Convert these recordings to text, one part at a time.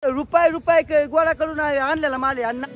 रुपये गोळा करून आणलेला माल आहे अण्णा।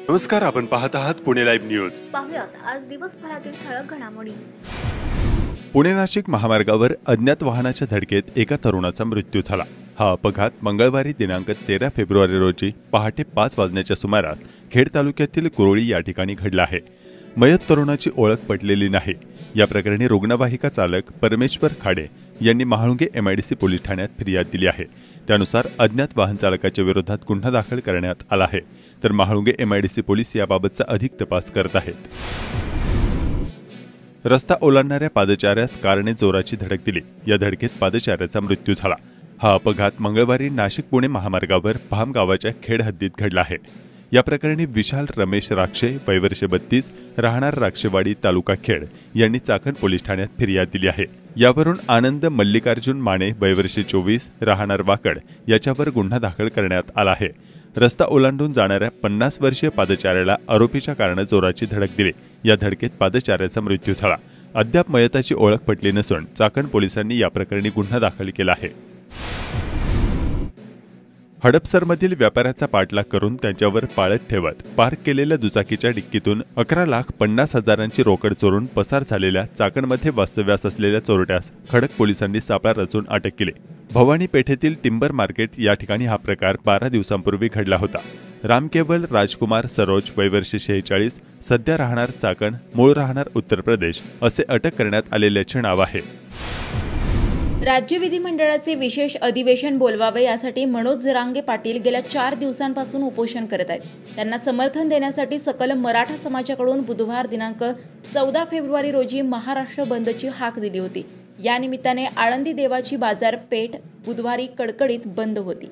नमस्कार, आपण पाहत आहात पुणे लाईव्ह न्यूज। पाहुयात आज दिवसभरातील ठळक घडामोडी। पुणे नाशिक महामार्गावर अज्ञात वाहनाच्या धडकेत एका तरुणाचा मृत्यू झाला। हा अपघात मंगळवारी दिनांक 13 फेब्रुवारी रोजी पहाटे 5 वाजण्याच्या सुमारास खेड तालुक्यातील कुरोळी या ठिकाणी घडला आहे। मयत तरुणाची ओळख पटलेली नाही। या प्रकरणी रुग्णवाहिका चालक परमेश्वर खाडे यांनी महाळुंगे MIDC पोलीस ठाण्यात फिर्याद दिली आहे। त्यानुसार अज्ञात वाहन चालकाच्या विरोधात गुन्हा दाखल करण्यात आला आहे, तर महाळुंगे MIDC पोलीस याबाबतचा अधिक तपास करत आहेत। रस्ता ओलांडणाऱ्या पादचाऱ्यास कारने जोराची धडक दिली। या धडकेत पादचाऱ्याचा मृत्यू झाला। हा अपघात मंगळवारी नाशिक पुणे महामार्गावर भाम गावाच्या खेड हद्दीत घडला आहे। या प्रकरणी विशाल रमेश राक्षे वय वर्ष 32 राहणार राक्षेवाडी तालुका खेड यांनी चाकण पोलीस ठाण्यात फिर्याद दिली आहे। यावरून आनंद मल्लिकार्जुन माने वय वर्ष 24 राहणार वाकड याच्यावर गुन्हा दाखल करण्यात आला आहे। रस्ता ओलांडून जाणाऱ्या 50 वर्षीय पादचाऱ्याला आरोपीच्या कारणे जोराची धडक दिली। या धडकेत पादचाऱ्याचा मृत्यू झाला। अद्याप मयताची ओळख पटली नसून चाकण पोलिसांनी या प्रकरणी गुन्हा दाखल केला आहे। हडपसरमधील व्यापाऱ्याचा पाठलाग करून त्यांच्यावर पाळत ठेवत पार्क केलेल्या दुचाकीच्या डिक्कीतून 11,50,000ची रोकड चोरून पसार झालेल्या चाकणमध्ये वास्तव्यास असलेल्या चोरट्यास खडक पोलिसांनी सापळा रचून अटक केली। भवानी पेठेतील टिंबर मार्केट या ठिकाणी हा प्रकार 12 दिवसांपूर्वी घडला होता। रामकेवल राजकुमार सरोज वय वर्ष 46 सध्या राहणार चाकण मूळ राहणार उत्तर प्रदेश असे अटक करण्यात आलेल्याचे नाव आहे। राज्य विधिमंडळाचे विशेष अधिवेशन बोलवावे यासाठी मनोज जरांगे पाटील गेल्या 4 दिवसांपासून उपोषण करत आहेत। त्यांना समर्थन देण्यासाठी सकल मराठा समाजाकडून बुधवार दिनांक 14 फेब्रुवारी रोजी महाराष्ट्र बंदची हाक दिली होती। या निमित्ताने आळंदी देवाची बाजारपेठ बुधवारी कडकडीत बंद होती।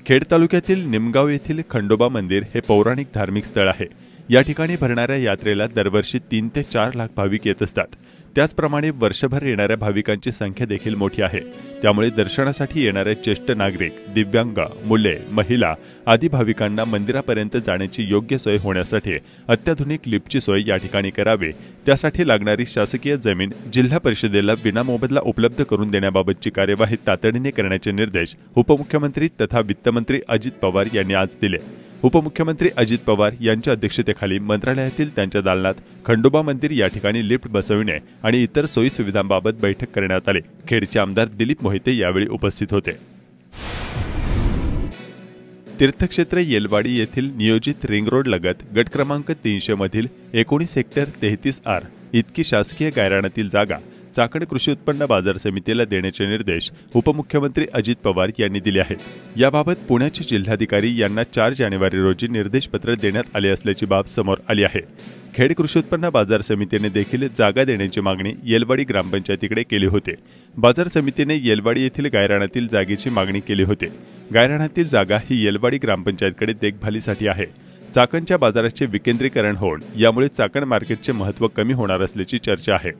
खेड तालुक्यातील निमगाव येथील खंडोबा मंदिर हे पौराणिक धार्मिक स्थळ आहे। या ठिकाणी भरणाऱ्या यात्रेला दरवर्षी 3 ते 4 लाख भाविक येत असतात। त्याचप्रमाणे वर्षभर येणाऱ्या भाविकांची संख्या देखील मोठी आहे। त्यामुळे दर्शनासाठी येणाऱ्या ज्येष्ठ नागरिक, दिव्यांग, मुले, महिला आदी भाविकांना मंदिरापर्यंत जाण्याची योग्य सोय होण्यासाठी अत्याधुनिक लिफ्टची सोय या ठिकाणी करावी। त्यासाठी लागणारी शासकीय जमीन जिल्हा परिषदेला विनामोबदला उपलब्ध करून देण्याबाबतची कार्यवाही तातडीने करण्याचे निर्देश उपमुख्यमंत्री तथा वित्तमंत्री अजित पवार यांनी आज दिले। उपमुख्यमंत्री अजित पवार यांच्या अध्यक्षतेखाली मंत्रालयातील त्यांच्या दालनात खंडोबा मंदिर या ठिकाणी लिफ्ट बसविणे आणि इतर सोयी सुविधांबाबत बैठक करण्यात आली। खेडचे आमदार दिलीप मोहिते यावेळी उपस्थित होते। तीर्थक्षेत्र येलवाडी येथील नियोजित रिंग रोड लगत गट क्रमांक 300 मधील 19 हेक्टर 33R इतकी शासकीय गायरानातील जागा चाकण कृषी उत्पन्न बाजार समितीला देण्याचे निर्देश उपमुख्यमंत्री अजित पवार यांनी दिले आहेत। याबाबत पुण्याचे जिल्हाधिकारी यांना 4 जानेवारी रोजी निर्देशपत्र देण्यात आले असल्याची बाब समोर आली आहे। खेड कृषी उत्पन्न बाजार समितीने देखील जागा देण्याची मागणी येलवाडी ग्रामपंचायतीकडे केली होती। बाजार समितीने येलवाडी येथील गायरानातील जागेची मागणी केली होती। गायरानातील जागा ही येलवाडी ग्रामपंचायतकडे देखभालीसाठी आहे। चाकणच्या बाजाराचे विकेंद्रीकरण होऊन यामुळे चाकण मार्केटचे महत्त्व कमी होणार असल्याची चर्चा आहे।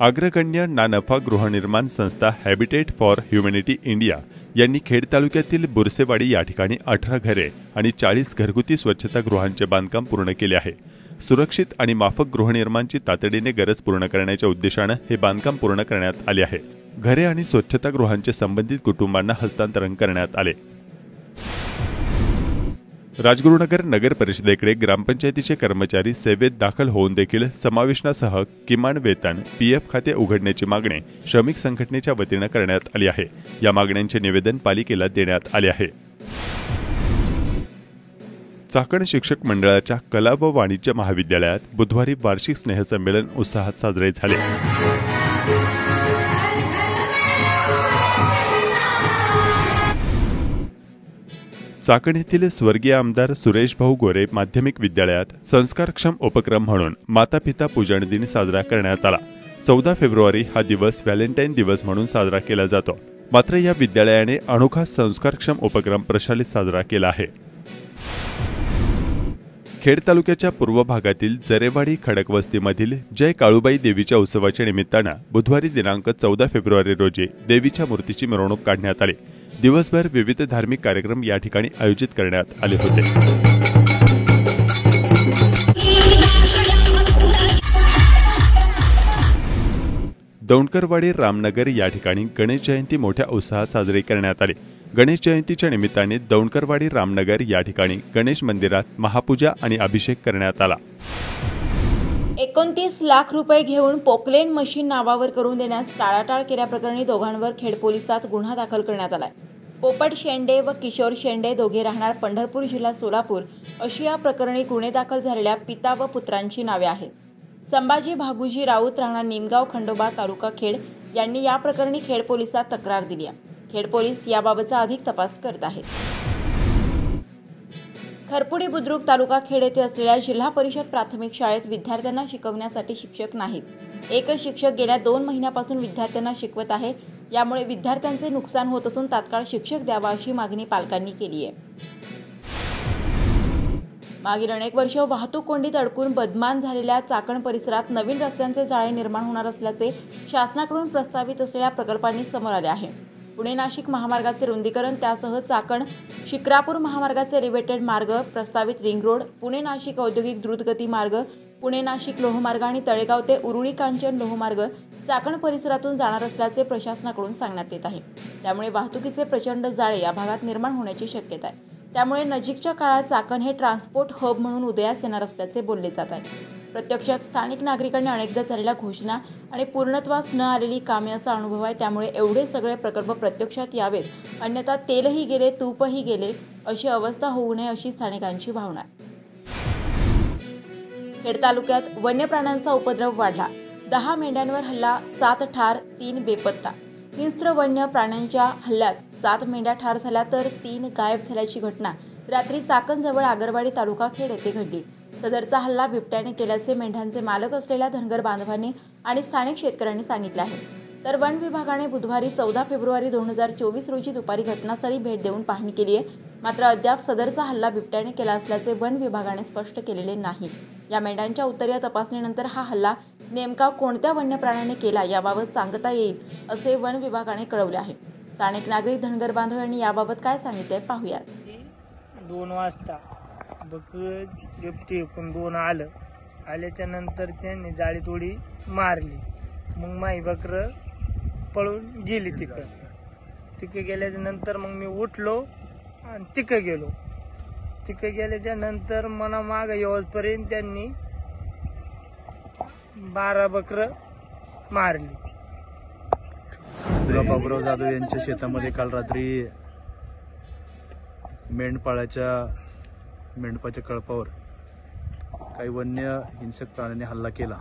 अग्रगण्य ना नफा गृहनिर्माण संस्था हॅबिटेट फॉर ह्युमॅनिटी इंडिया यांनी खेड तालुक्यातील बुरसेवाडी या ठिकाणी 18 घरे आणि 40 घरगुती स्वच्छतागृहांचे बांधकाम पूर्ण केले आहे। सुरक्षित आणि माफक गृहनिर्माणची तातडीने गरज पूर्ण करण्याच्या उद्देशाने हे बांधकाम पूर्ण करण्यात आले आहे। घरे आणि स्वच्छतागृहांचे संबंधित कुटुंबांना हस्तांतरण करण्यात आले। राजगुरुनगर नगर परिषदेकडे ग्रामपंचायतीचे कर्मचारी सेवेत दाखल होऊन देखील समावेशनासह किमान वेतन PF खाते उघडण्याची मागणी श्रमिक संघटनेच्या वतीने करण्यात आली आहे। या मागण्यांचे निवेदन पालिकेला देण्यात आले आहे। चाकण शिक्षक मंडळाच्या कला व वाणिज्य महाविद्यालयात बुधवारी वार्षिक स्नेहसंमेलन उत्साहात साजरे झाले। चाकण येथील स्वर्गीय आमदार सुरेश भाऊ गोरे माध्यमिक विद्यालयात संस्कारक्षम उपक्रम म्हणून माता पिता पूजन दिन साजरा करण्यात आला। 14 फेब्रुवारी हा दिवस व्हॅलेंटाईन दिवस म्हणून साजरा केला जातो। मात्र या विद्यालयाने अनोखा संस्कारक्षम उपक्रम प्रशालित साजरा केला आहे। खेड तालुक्याच्या पूर्व भागातील जरेवाडी खडकवस्तीमधील जय काळूबाई देवीच्या उत्सवाच्या निमित्ताने बुधवारी दिनांक 14 फेब्रुवारी रोजी देवीच्या मूर्तीची मिरवणूक काढण्यात आली। दिवसभर विविध धार्मिक कार्यक्रम या ठिकाणी आयोजित करण्यात आले होते। दौंडकरवाडी रामनगर या ठिकाणी गणेश जयंती मोठ्या उत्साहात साजरी करण्यात आली। गणेश जयंतीच्या निमित्ताने दौंडकरवाडी रामनगर या ठिकाणी गणेश मंदिरात महापूजा आणि अभिषेक करण्यात आला। 29 लाख रुपये घेऊन पोकलेन मशीन नावावर करून देण्यास टाळाटाळ केल्याप्रकरणी दोघांवर खेड पोलिसात गुन्हा दाखल करण्यात आलाय। पोपट शेंडे व किशोर शेंडे दोघे राहणार पंढरपूर जिल्हा सोलापूर अशी या प्रकरणी गुन्हे दाखल झालेल्या पिता व पुत्रांची नावे आहेत। संभाजी भागुजी राऊत राहणार निमगाव खंडोबा तालुका खेड यांनी या प्रकरणी खेड पोलिसात तक्रार दिली आहे। खेड पोलीस याबाबतचा अधिक तपास करत आहेत। खरपुडी बुद्रुक तालुका खेड येथे असलेल्या जिल्हा परिषद प्राथमिक शाळेत विद्यार्थ्यांना शिकवण्यासाठी शिक्षक नाहीत। एकच शिक्षक गेल्या 2 महिन्यापासून विद्यार्थ्यांना शिकवत आहे। यामुळे विद्यार्थ्यांचे नुकसान होत असून तात्काळ शिक्षक द्यावा अशी मागणी पालकांनी केली आहे। मागील अनेक वर्ष वाहतूक कोंडीत अडकून बदमान झालेल्या चाकण परिसरात नवीन रस्त्यांचे जाळे निर्माण होणार असल्याचे शासनाकडून प्रस्तावित असलेल्या प्रकल्पांनी समोर आले आहे। पुणे नाशिक महामार्गाचे रुंदीकरण, त्यासह चाकण शिक्रापूर महामार्गाचे एलिव्हेटेड मार्ग, प्रस्तावित रिंग रोड, पुणे नाशिक औद्योगिक द्रुतगती मार्ग, पुणे नाशिक लोहमार्ग आणि तळेगाव ते उरुळी कांचन लोहमार्ग चाकण परिसरातून जाणार असल्याचे प्रशासनाकडून सांगण्यात येत आहे। त्यामुळे वाहतुकीचे प्रचंड जाळे या भागात निर्माण होण्याची शक्यता आहे। त्यामुळे नजीकच्या काळात चाकण हे ट्रान्सपोर्ट हब म्हणून उदयास येणार असल्याचे बोलले जात आहे। प्रत्यक्षात स्थानिक नागरिकांनी अनेकदा झालेल्या घोषणा आणि पूर्णत्वास न आलेली कामे असा अनुभव आहे। त्यामुळे एवढे सगळे प्रकल्प प्रत्यक्षात यावेत, अन्यथा तेलही गेले तूपही गेले अशी अवस्था होऊ नये अशी स्थानिकांची भावना आहे। खेड तालुक्यात वन्य प्राण्यांचा उपद्रव वाढला। 10 मेंढ्यांवर हल्ला, 7 ठार, 3 बेपत्ता। हिंस्त्र वन्य प्राण्यांच्या हल्ल्यात 7 मेंढ्या ठार झाल्या तर 3 गायब झाल्याची घटना रात्री चाकणजवळ आगरवाडी तालुका खेड येथे घडली। सदरचा हल्ला बिबट्याने केल्याचे मेंढ्यांचे मालक असलेल्या धनगर बांधवांनी आणि स्थानिक शेतकऱ्यांनी सांगितले आहे। तर वन विभागाने बुधवारी 14 फेब्रुवारी 2024 रोजी दुपारी घटनास्थळी भेट देऊन पाहणी केली आहे। मात्र अद्याप सदरचा हल्ला बिबट्याने केला असल्याचे वन विभागाने स्पष्ट केलेले नाही। या मेंढ्यांच्या उत्तरीय तपासणीनंतर हा हल्ला नेमका कोणत्या वन्य प्राण्याने केला याबाबत सांगता येईल असे वन विभागाने कळवले आहे। स्थानिक नागरिक धनगर बांधव यांनी याबाबत काय सांगितले पाहूयात। 2 वाजता बिबटे एकूण 2 आल्याच्या नंतर त्यांनी जाळी तोडी मारली। मग माई बकर पळून गेली तिकडे गेल्याच्या नंतर मग मी उठलो आणि तिकडे गेलो। तिकडे गेल्याच्या नंतर मला माग येऊपर्यंत त्यांनी 12 बकर मारली। बाबूराव जाधव यांच्या शेतामध्ये काल रात्री मेंढपाच्या कळपावर काही वन्य हिंसक प्राण्यांनी हल्ला केला।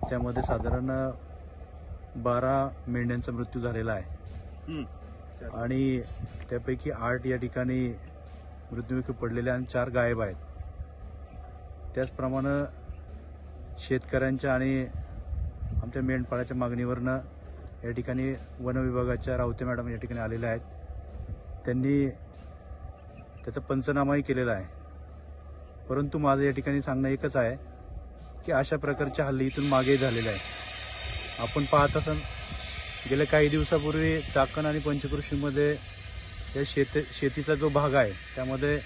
त्यामध्ये साधारण 12 मेंढ्यांचा मृत्यू झालेला आहे आणि त्यापैकी 8 या ठिकाणी मृत्युमुखी पडलेले आणि 4 गायब आहेत। त्याचप्रमाणे शेतकऱ्यांच्या आणि आमच्या मेंढपाळाच्या मागणीवरनं या ठिकाणी वन विभागाच्या रावते मॅडम या ठिकाणी आलेल्या आहेत। त्यांनी त्याचा पंचनामाही केलेला आहे। परंतु माझं या ठिकाणी सांगणं एकच आहे की अशा प्रकारचे हल्ले इथून मागे झालेले आहे। आपण पाहत असाल गेल्या काही दिवसापूर्वी चाकण आणि पंचकृषीमध्ये या शेतीचा जो भाग आहे त्यामध्ये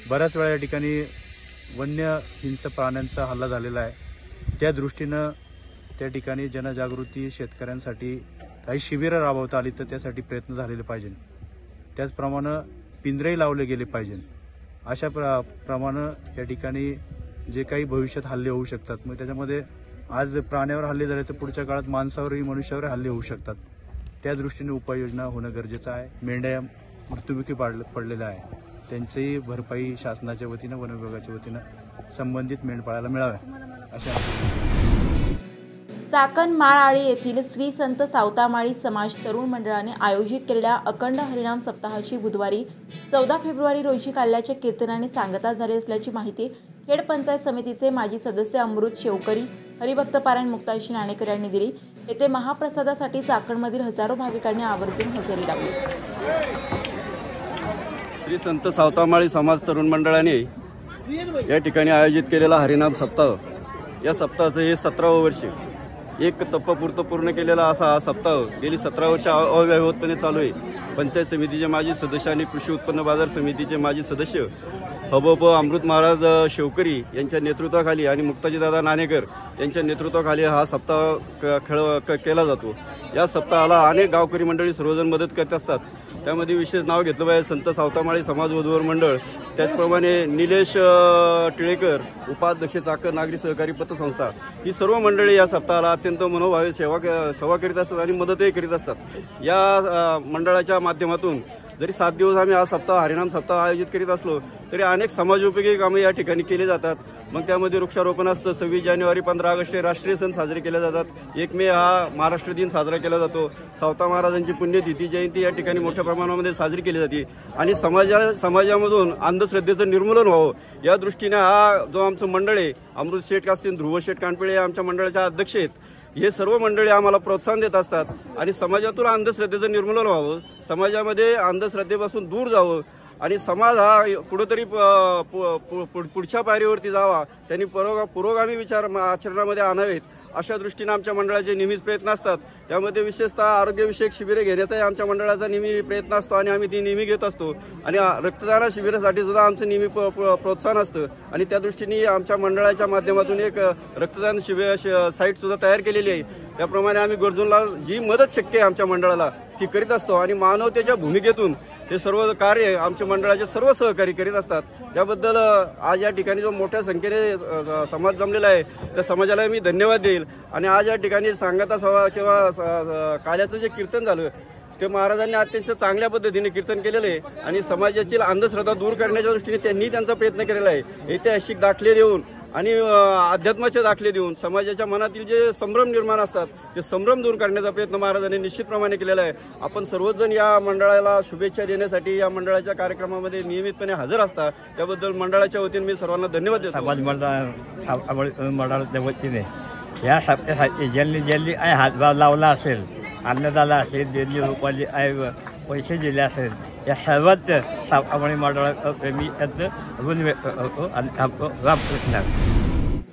बऱ्याच वेळा या ठिकाणी वन्य हिंसक प्राण्यांचा हल्ला झालेला आहे। त्या दृष्टीनं त्या ठिकाणी जनजागृती शेतकऱ्यांसाठी काही शिबिरं राबवता आली तर त्यासाठी प्रयत्न झालेले पाहिजे। त्याचप्रमाणे पिंजरेही लावले गेले पाहिजे। अशा प्रमाणे या ठिकाणी जे काही भविष्यात हल्ले होऊ शकतात, मग त्याच्यामध्ये आज प्राण्यावर हल्ले झाले तर पुढच्या काळात माणसावरही मनुष्यावर हल्ले होऊ शकतात। त्या दृष्टीने उपाययोजना होणं गरजेचं आहे। मेंढ्या मृत्युमुखी पडलेल्या आहे, त्यांचीही भरपाई शासनाच्या वतीनं वन विभागाच्या वतीनं संबंधित मेंढपाळाला मिळाव्या अशा। चाकण माळआळी येथील श्री संत सावतामाळी समाज तरुण मंडळाने आयोजित केलेल्या अखंड हरिनाम सप्ताहाची बुधवारी 14 फेब्रुवारी रोजी काल्याच्या कीर्तनाने सांगता झाली असल्याची माहिती खेड पंचायत समितीचे माजी सदस्य अमृत शेवकरी, हरिभक्त पारायण मुक्ताशी नाणेकर यांनी दिली। येथे महाप्रसादासाठी चाकणमधील हजारो भाविकांनी आवर्जून हजेरी लावली। श्री संत सावतामाळी समाज तरुण मंडळाने या ठिकाणी आयोजित केलेला हरिनाम सप्ताह, या सप्ताहाचं हे 17वे वर्ष। एक तप्पपुरतं पूर्ण केलेला असा हा सप्ताह गेली 17 वर्ष अव्यवहितपणे चालू आहे। पंचायत समितीचे माजी सदस्य आणि कृषी उत्पन्न बाजार समितीचे माजी सदस्य हबप अमृत महाराज शेवकरी यांच्या नेतृत्वाखाली आणि मुक्ताजीदादा नाणेकर यांच्या नेतृत्वाखाली हा सप्ताह केला जातो। या सप्ताहाला अनेक गावकरी मंडळी सर्वजण मदत करत असतात। त्यामध्ये विशेष नाव घेतलं पाहिजे संत सावतामाळी समाज वधूवर मंडळ, त्याचप्रमाणे निलेश टिळेकर उपाध्यक्ष चाकण नागरी सहकारी पतसंस्था, ही सर्व मंडळी या सप्ताहाला अत्यंत मनोभावे सेवा करीत असतात आणि मदतही करीत असतात। या मंडळाच्या माध्यमातून जरी 7 दिवस आम्ही हा सप्ताह हरिनाम सप्ताह आयोजित करीत असलो तरी अनेक समाजोपयोगी कामे या ठिकाणी केली जातात। मग त्यामध्ये वृक्षारोपण असतं, 26 जानेवारी 15 ऑगस्ट राष्ट्रीय सण साजरे केले जातात, 1 मे हा महाराष्ट्र दिन साजरा केला जातो, सावता महाराजांची पुण्यतिथी जयंती या ठिकाणी मोठ्या प्रमाणामध्ये साजरी केली जाते आणि समाजामधून अंधश्रद्धेचं निर्मूलन व्हावं या दृष्टीने हा जो आमचं मंडळ आहे, अमृत शेठ असतील, ध्रुव शेठ कानपिळे आमच्या मंडळाच्या अध्यक्ष आहेत, हे सर्व मंडळी आम्हाला प्रोत्साहन देत असतात आणि समाजातून अंधश्रद्धेचं निर्मूलन व्हावं, समाजामध्ये अंधश्रद्धेपासून दूर जावं आणि समाज हा कुठेतरी पुढच्या पायरीवरती जावा, त्यांनी पुरोगामी विचार आचरणामध्ये आणावेत अशा दृष्टीने आमच्या मंडळाचे नेहमीच प्रयत्न असतात। त्यामध्ये विशेषतः आरोग्यविषयक शिबिरे घेण्याचाही आमच्या मंडळाचा नेहमी प्रयत्न असतो आणि आम्ही ती नेहमी घेत असतो आणि रक्तदान शिबिरासाठी सुद्धा आमचं नेहमी प्रोत्साहन असतं आणि त्या दृष्टीने आमच्या मंडळाच्या माध्यमातून एक रक्तदान शिबिर साईट सुद्धा तयार केलेली आहे। त्याप्रमाणे आम्ही गरजूंना जी मदत शक्य आहे आमच्या मंडळाला ती करीत असतो आणि मानवतेच्या भूमिकेतून हे सर्व कार्य आमच्या मंडळाचे सर्व सहकारी करीत असतात। त्याबद्दल आज या ठिकाणी जो मोठ्या संख्येने समाज जमलेला आहे त्या समाजाला मी धन्यवाद देईल आणि आज या ठिकाणी सांगता सभा किंवा काल्याचं जे कीर्तन झालं ते महाराजांनी अतिशय चांगल्या पद्धतीने कीर्तन केलेलं आहे आणि समाजाची अंधश्रद्धा दूर करण्याच्या दृष्टीने त्यांनी त्यांचा प्रयत्न केलेला आहे। ऐतिहासिक दाखले देऊन आणि अध्यात्माचे दाखले देऊन समाजाच्या मनातील जे संभ्रम निर्माण असतात ते संभ्रम दूर करण्याचा प्रयत्न महाराजांनी निश्चितप्रमाणे केलेला आहे। आपण सर्वजण या मंडळाला शुभेच्छा देण्यासाठी या मंडळाच्या कार्यक्रमामध्ये नियमितपणे हजर असतात, त्याबद्दल मंडळाच्या वतीने मी सर्वांना धन्यवाद देतो। समाज मंडळाच्या वतीने या सप्त्यासाठी ज्यांनी हातभार लावला असेल, अन्नदाला असेल, ज्यांनी रुपाली पैसे दिले असेल, या सर्वच सावतामाळी मंडळाचं मी त्यांचं ऋण व्यक्त करतो आणि थांबतो। रामकृष्ण।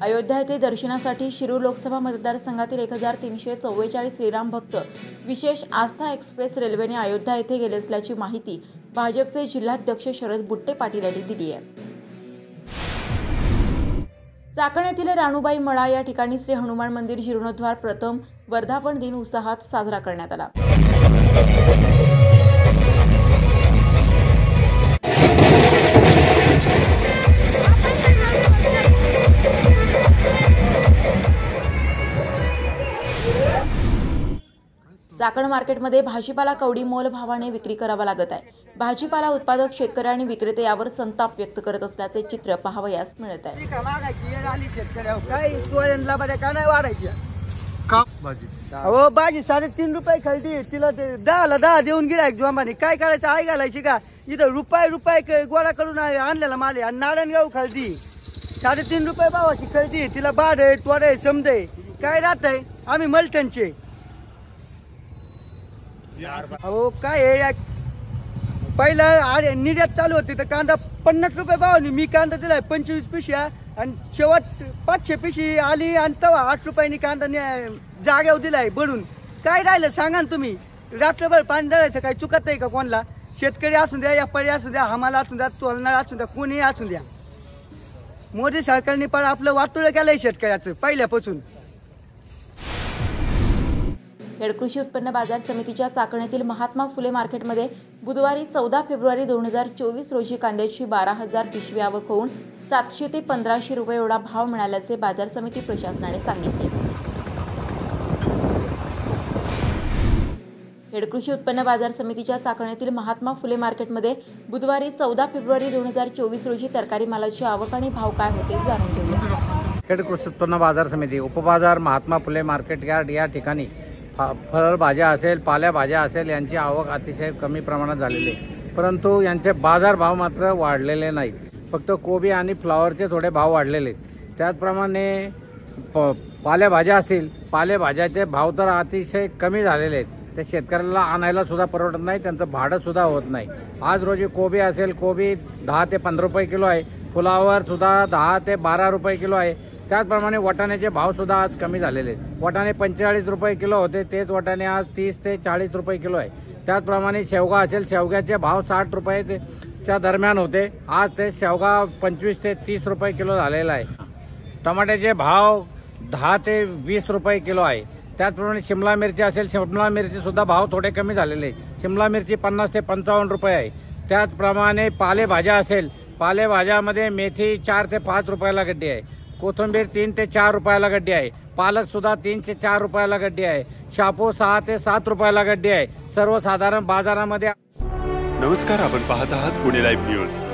अयोध्या येथे दर्शनासाठी शिरूर लोकसभा मतदारसंघातील 1344 श्रीराम भक्त विशेष आस्था एक्सप्रेस रेल्वेने अयोध्या येथे गेले असल्याची माहिती भाजपचे जिल्हाध्यक्ष शरद बुट्टे पाटील यांनी दिली आहे। चाकण येथील राणूबाई मळा या ठिकाणी श्री हनुमान मंदिर जीर्णोद्धार प्रथम वर्धापन दिन उत्साहात साजरा करण्यात आला। चाकण मार्केटमध्ये भाजीपाला कवडी मोल भावाने विक्री करावा लागत आहे। भाजीपाला उत्पादक शेतकरी आणि विक्रेते यावर संताप व्यक्त करत असल्याचे चित्र पाहावयास मिळत आहे। अहो भाजी 3.5 रुपये खरेदी, तिला 10 देऊन गिरायक जोमाने काय करायचं, आई घालायची का? इथं रुपये गोळा करून आणलेला माल आहे आणि नारायणगाव खरेदी 3.5 रुपये भावाची खरेदी, तिला बाढे तोडे समजे काय राहत आहे। आम्ही मलटणचे अहो काय पहिला निर्यात चालू होती तर कांदा 50 रुपये भावानी मी कांदा दिलाय 25 पिशव्या आणि शेवट 500 पिशवी आली आणि तेव्हा 8 रुपयांनी कांदा जाग्यावर दिलाय बडून। काय राहिलं सांगा ना तुम्ही? रात्रभर पाणी दळायचं काय चुकत नाही का कोणला? शेतकरी असू द्या, व्यापारी असू द्या, हमाला असू द्या, तोलणार असू द्या, कोणीही असू द्या, मोदी सरकारने पण आपलं वाटोळं केलंय शेतकऱ्याचं पहिल्यापासून। खेड कृषी उत्पन्न बाजार समितीच्या चाकण येथील महात्मा फुले मार्केटमध्ये बुधवारी 14 फेब्रुवारी 2024 रोजी कांद्याची 12,000 पिशवी आवक होऊन 700 ते 1500 रुपये एवढा भाव मिळाल्याचे बाजार समिती प्रशासनाने सांगितले। खेड कृषी उत्पन्न बाजार समितीच्या चाकण येथील महात्मा फुले मार्केटमध्ये बुधवारी 14 फेब्रुवारी 2024 रोजी तरकारी मालाची आवक आणि भाव काय होते जाणून घेऊया। खेड कृषी उत्पन्न बाजार समिती उपबाजार महात्मा फुले मार्केट यार्ड या ठिकाणी फळभाज्या असेल, पालेभाज्या असेल यांची आवक अतिशय कमी प्रमाणात झालेली आहे, परंतु यांचे बाजारभाव मात्र वाढलेले नाहीत। फक्त कोबी आणि फ्लावरचे थोडे भाव वाढलेले आहेत। त्याचप्रमाणे पालेभाज्या असतील, पालेभाज्याचे भाव तर अतिशय कमी झालेले आहेत, ते शेतकऱ्याला आणायला सुद्धा परवडत नाही, त्यांचं भाडं सुद्धा होत नाही। आज रोजी कोबी असेल, कोबी 10 ते 15 रुपये किलो आहे, फ्लावर सुद्धा 10 ते 12 रुपये किलो आहे। त्याचप्रमाणे वाटाण्याचे भाव सुद्धा आज कमी झालेले आहेत। वाटाणे 45 रुपये किलो होते, तेच वाटाणे आज 30 ते 40 रुपये किलो आहे। त्याचप्रमाणे शेवगा असेल, शेवग्याचे भाव 60 रुपये ते च्या दरम्यान होते. आज ते शेवगा 25 ते 30 रुपये किलो झालेला आहे. टमाट्याचे भाव 10 ते 20 रुपये किलो आहे. त्याचप्रमाणे शिमला मिरची असेल, शिमला मिरची सुद्धा भाव थोडे कमी झालेले आहे. शिमला मिरची 50 ते 55 रुपये आहे. त्याचप्रमाणे पालेभाज्या असेल, पालेभाज्यामध्ये मेथी 4 ते 5 रुपयाला गड्डी आहे. कोथिंबीर 3 ते 4 रुपयाला गड्डी आहे. पालक सुद्धा 3 ते 4 रुपयाला गड्डी आहे. शापू 6 ते 7 रुपयाला गड्डी आहे. सर्वसाधारण बाजारामध्ये. नमस्कार, आपण पाहत आहात पुणे लाईव्ह न्यूज.